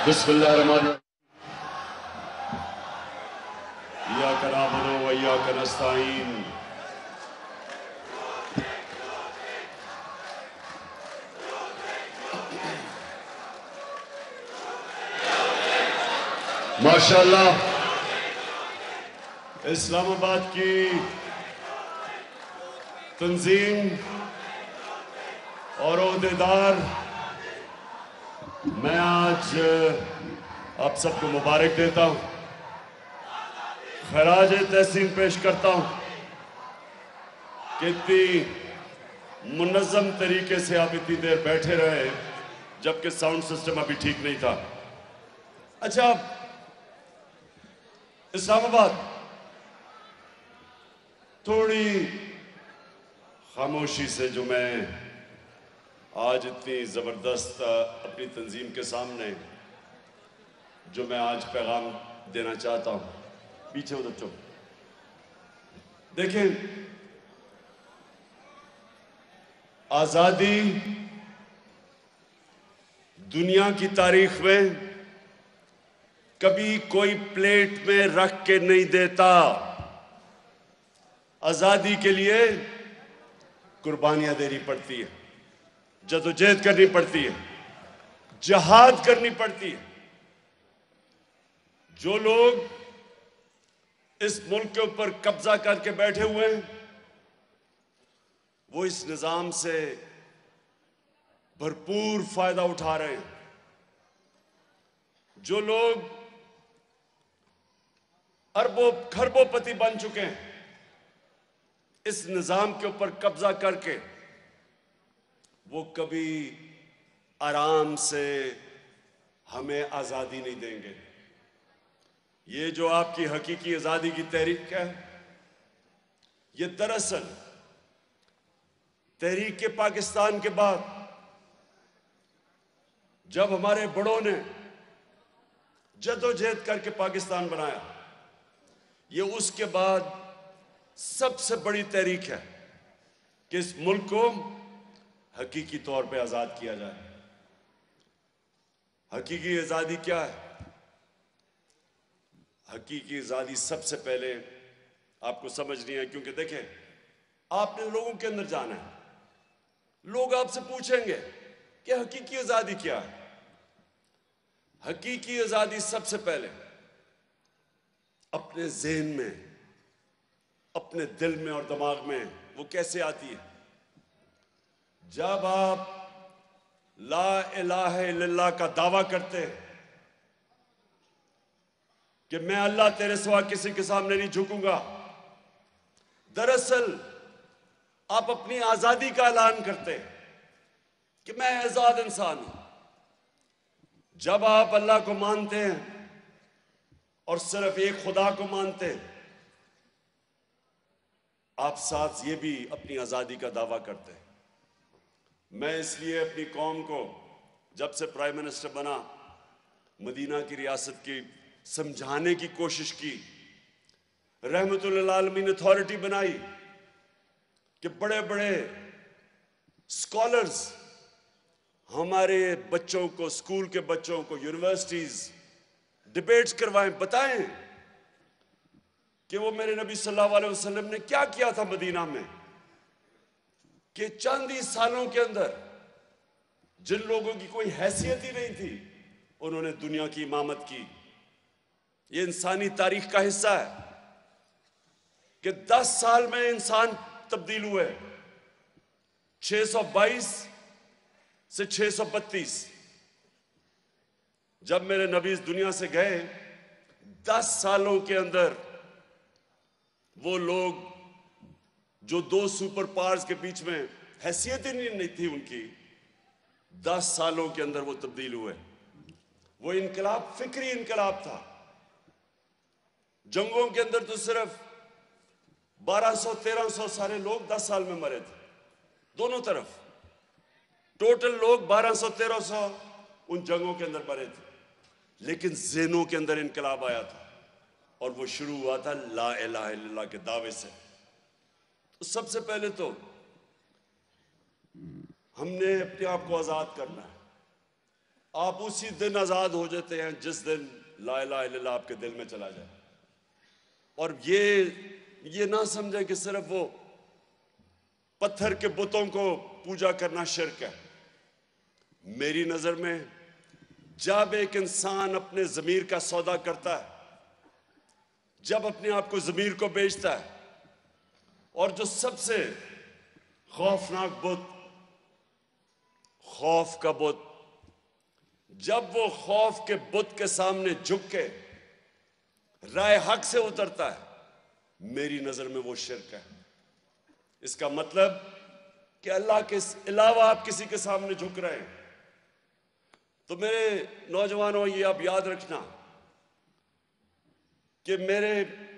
बिस्मिल्लाहिर्रहमानिर्रहीम। इय्याका नअबुदु व इय्याका नस्तईन। माशाअल्लाह, इस्लामाबाद की तंजीम और ओहदेदार, मैं आज आप सबको मुबारक देता हूं, खराज तहसीन पेश करता हूं कि इतनी मुनज़्ज़म तरीके से आप इतनी देर बैठे रहे जबकि साउंड सिस्टम अभी ठीक नहीं था। अच्छा, इस्लामाबाद थोड़ी खामोशी से जो मैं आज इतनी ज़बरदस्त अपनी तंजीम के सामने जो मैं आज पैगाम देना चाहता हूं, पीछे उधर चुप देखें। आज़ादी दुनिया की तारीख में कभी कोई प्लेट में रख के नहीं देता। आज़ादी के लिए कुर्बानियां देनी पड़ती है, जदोजहद करनी पड़ती है, जहाद करनी पड़ती है। जो लोग इस मुल्क के ऊपर कब्जा करके बैठे हुए हैं वो इस निजाम से भरपूर फायदा उठा रहे हैं। जो लोग अरबों खरबोपति बन चुके हैं इस निजाम के ऊपर कब्जा करके, वो कभी आराम से हमें आजादी नहीं देंगे। ये जो आपकी हकीकी आजादी की तहरीक है, ये दरअसल तहरीक पाकिस्तान के बाद जब हमारे बड़ों ने जदोजहद करके पाकिस्तान बनाया, ये उसके बाद सबसे बड़ी तहरीक है कि इस मुल्क को हकीकी तौर पे आजाद किया जाए। हकीकी आजादी क्या है? हकीकी आजादी सबसे पहले आपको समझनी है, क्योंकि देखें, आपने लोगों के अंदर जाना है। लोग आपसे पूछेंगे कि हकीकी आजादी क्या है। हकीकी आजादी सबसे पहले अपने ज़हन में, अपने दिल में और दिमाग में वो कैसे आती है? जब आप ला इलाहा इल्लल्लाह का दावा करते हैं कि मैं अल्लाह तेरे सिवा किसी के सामने नहीं झुकूंगा, दरअसल आप अपनी आजादी का ऐलान करते हैं कि मैं आजाद इंसान हूं। जब आप अल्लाह को मानते हैं और सिर्फ एक खुदा को मानते हैं, आप साथ ये भी अपनी आजादी का दावा करते हैं। मैं इसलिए अपनी कौम को जब से प्राइम मिनिस्टर बना, मदीना की रियासत की समझाने की कोशिश की, रहमतुल लिल आलमीन अथॉरिटी बनाई कि बड़े बड़े स्कॉलर्स हमारे बच्चों को, स्कूल के बच्चों को, यूनिवर्सिटीज डिबेट्स करवाएं, बताएं कि वो मेरे नबी सल्लल्लाहु अलैहि वसल्लम ने क्या किया था मदीना में, कि चंद ही सालों के अंदर जिन लोगों की कोई हैसियत ही नहीं थी, उन्होंने दुनिया की इमामत की। ये इंसानी तारीख का हिस्सा है कि 10 साल में इंसान तब्दील हुए, 622 से 632। जब मेरे नबी इस दुनिया से गए, 10 सालों के अंदर वो लोग जो दो सुपर पावर्स के बीच में हैसियत ही नहीं थी उनकी, 10 सालों के अंदर वो तब्दील हुए। वो इनकलाब फिक्री इनकलाब था। जंगों के अंदर तो सिर्फ 1200-1300 सारे लोग 10 साल में मरे थे, दोनों तरफ टोटल लोग 1200-1300 उन जंगों के अंदर मरे थे। लेकिन ज़हनों के अंदर इनकलाब आया था और वो शुरू हुआ था ला इलाहा इल्लल्लाह के दावे से। तो सबसे पहले तो हमने अपने आप को आजाद करना है। आप उसी दिन आजाद हो जाते हैं जिस दिन ला इलाहा इल्लल्लाह आपके दिल में चला जाए। और ये ना समझें कि सिर्फ वो पत्थर के बुतों को पूजा करना शिर्क है। मेरी नजर में जब एक इंसान अपने जमीर का सौदा करता है, जब अपने आप को जमीर को बेचता है, और जो सबसे खौफनाक बुत, खौफ का बुत, जब वो खौफ के बुत के सामने झुक के राय हक से उतरता है, मेरी नजर में वो शिर्क है। इसका मतलब कि अल्लाह के अलावा आप किसी के सामने झुक रहे हैं। तो मेरे नौजवानों, ये आप याद रखना कि मेरे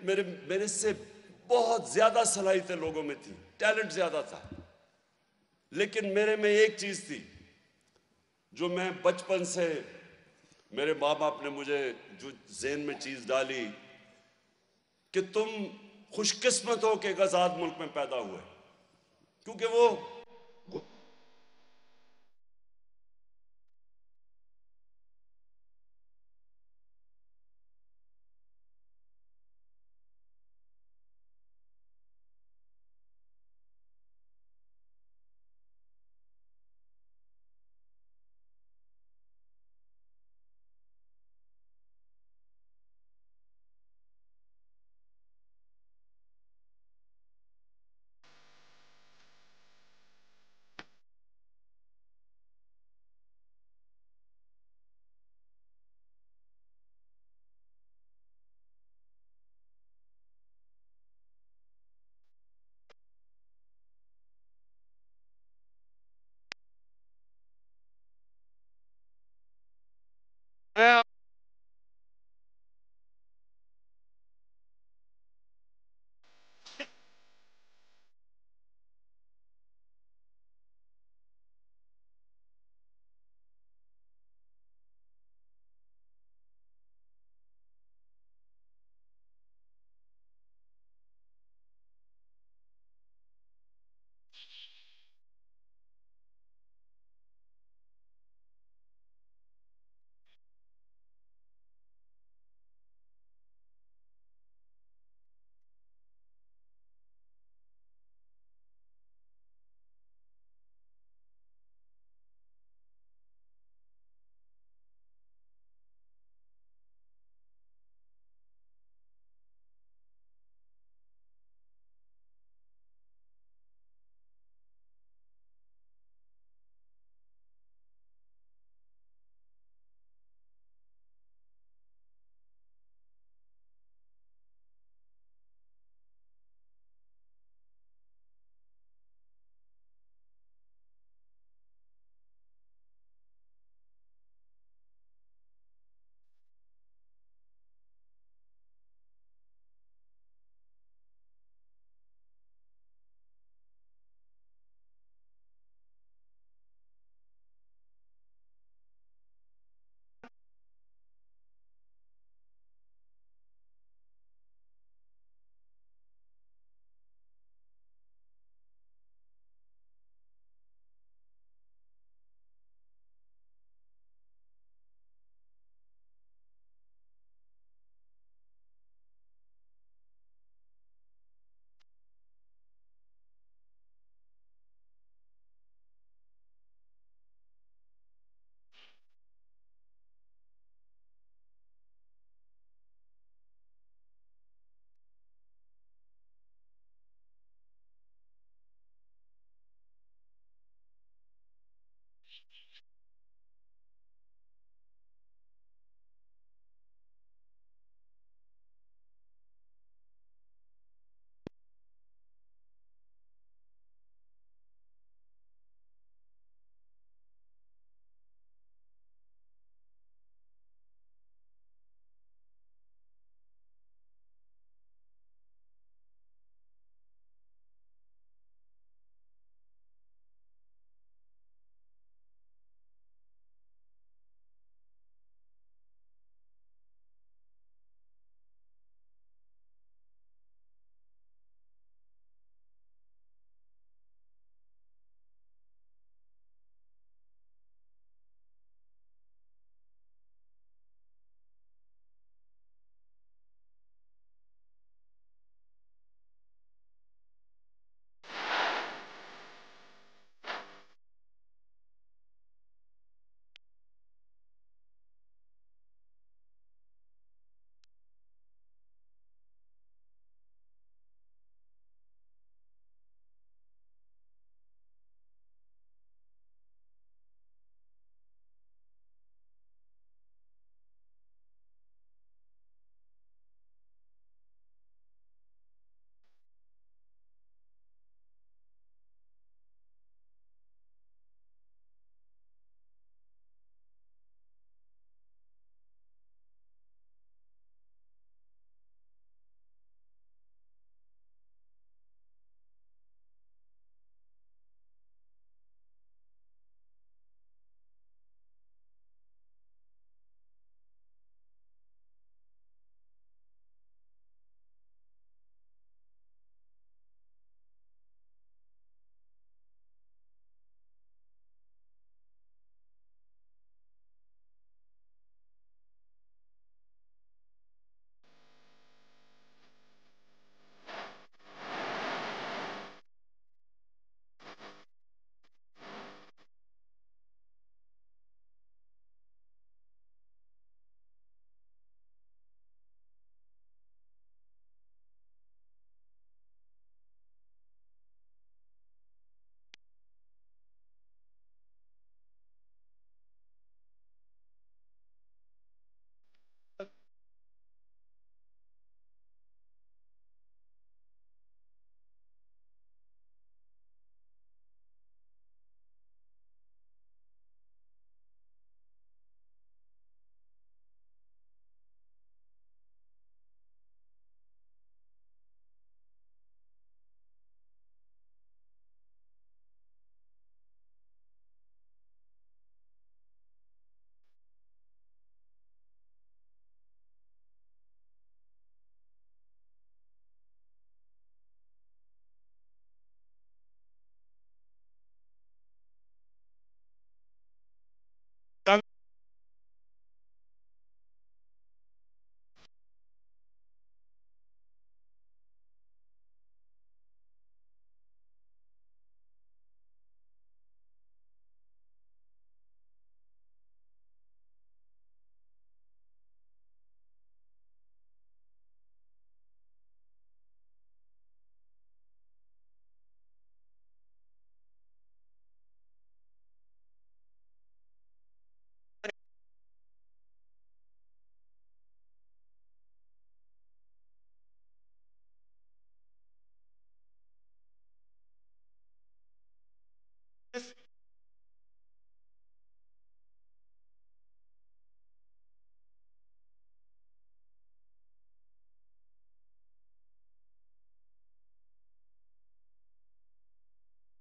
मेरे मेरे से बहुत ज्यादा सलाहियतें लोगों में थी, टैलेंट ज्यादा था, लेकिन मेरे में एक चीज थी जो मैं बचपन से, मेरे माँ बाप ने मुझे जो ज़हन में चीज डाली कि तुम खुशकिस्मत हो कि एक आजाद मुल्क में पैदा हुए, क्योंकि वो मैं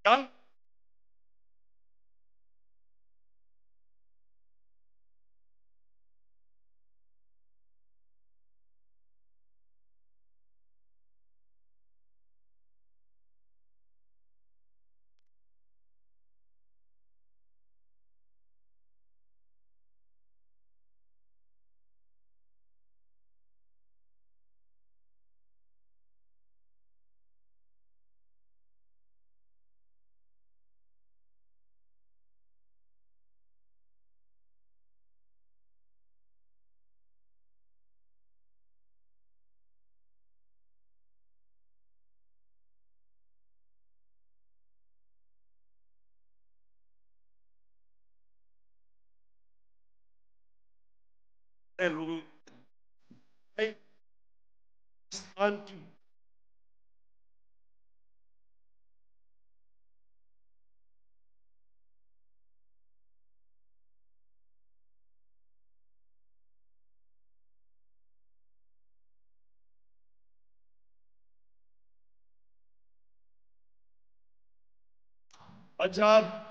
क्या? लोग पाकिस्तान की पंजाब